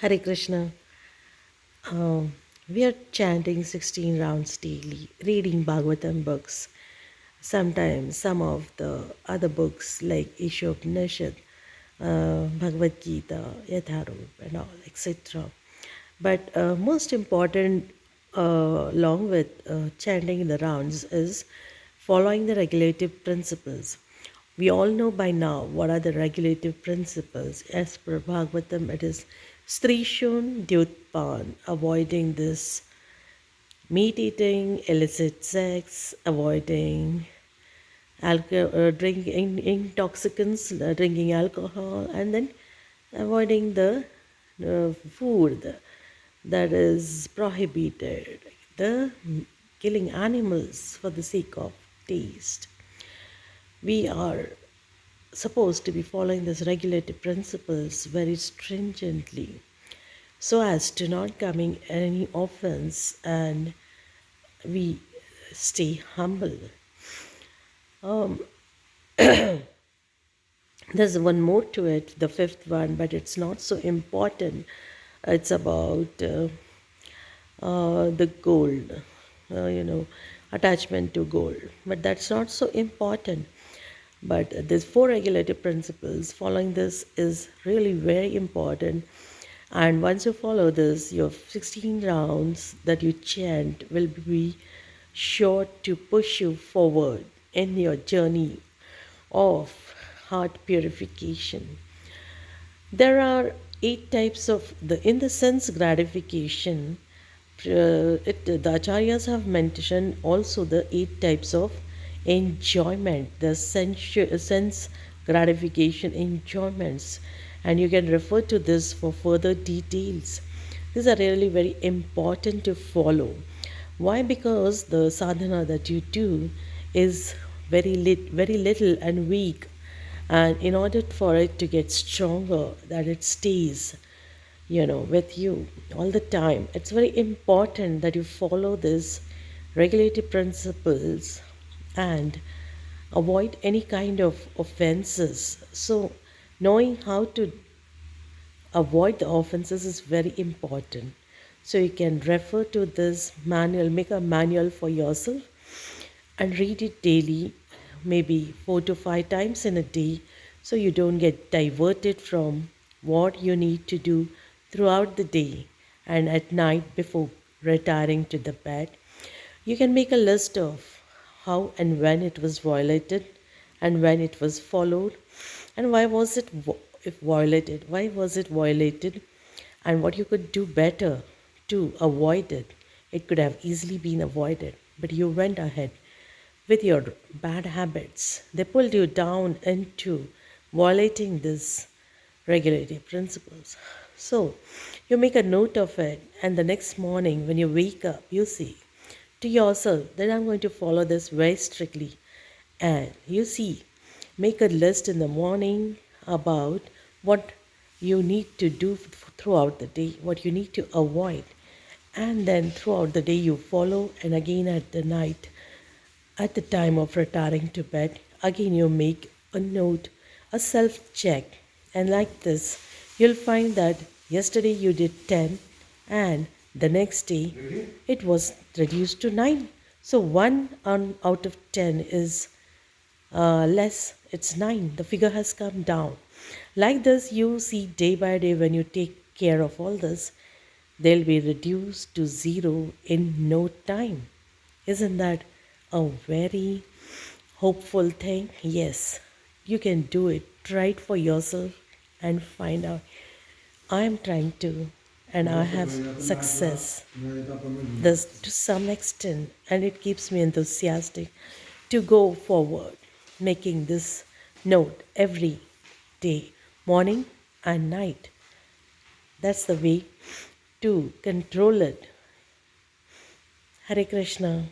Hare Krishna. We are chanting 16 rounds daily, reading Bhagavatam books. Sometimes some of the other books like Ishopanishad, Bhagavad Gita, Yatharup, and all, etc. But most important, along with chanting the rounds, is following the regulative principles. We all know by now what are the regulative principles. As per Bhagavatam, it is Strishun Dyutpan, avoiding this meat eating, illicit sex, avoiding drinking intoxicants, drinking alcohol, and then avoiding the food that is prohibited, the killing animals for the sake of taste. We are supposed to be following these regulative principles very stringently so as to not coming any offense and we stay humble. There's one more to it, the fifth one, but it's not so important. It's about the gold, attachment to gold. But that's not so important. But these four regulative principles, following this is really very important. And once you follow this, your 16 rounds that you chant will be sure to push you forward in your journey of heart purification. There are eight types of in the sense gratification. The acharyas have mentioned also the eight types of enjoyment, the sense gratification enjoyments, and you can refer to this for further details. These are really very important to follow. Why? Because the sadhana that you do is very little and weak, and in order for it to get stronger, that it stays with you all the time, it's very important that you follow these regulative principles and avoid any kind of offenses. So knowing how to avoid the offenses is very important. So you can refer to this manual, make a manual for yourself and read it daily, maybe 4 to 5 times in a day, so you don't get diverted from what you need to do throughout the day and at night before retiring to the bed. You can make a list of how and when it was violated and when it was followed and why was it if violated, why was it violated, and what you could do better to avoid it. It could have easily been avoided, but you went ahead with your bad habits. They pulled you down into violating these regulative principles. So you make a note of it, and the next morning when you wake up, you see to yourself that I'm going to follow this very strictly. And you see, make a list in the morning about what you need to do throughout the day, what you need to avoid. And then throughout the day, you follow, and again at the night, at the time of retiring to bed, again you make a note, a self check. And like this, you'll find that yesterday you did 10 and the next day it was reduced to 9. So 1 out of 10 is less, it's 9. The figure has come down. Like this, you see day by day when you take care of all this, they'll be reduced to 0 in no time. Isn't that a very hopeful thing? Yes, you can do it. Try it for yourself and find out. I am trying to, and I have success. This to some extent, and it keeps me enthusiastic to go forward, making this note every day, morning and night. That's the way to control it. Hare Krishna.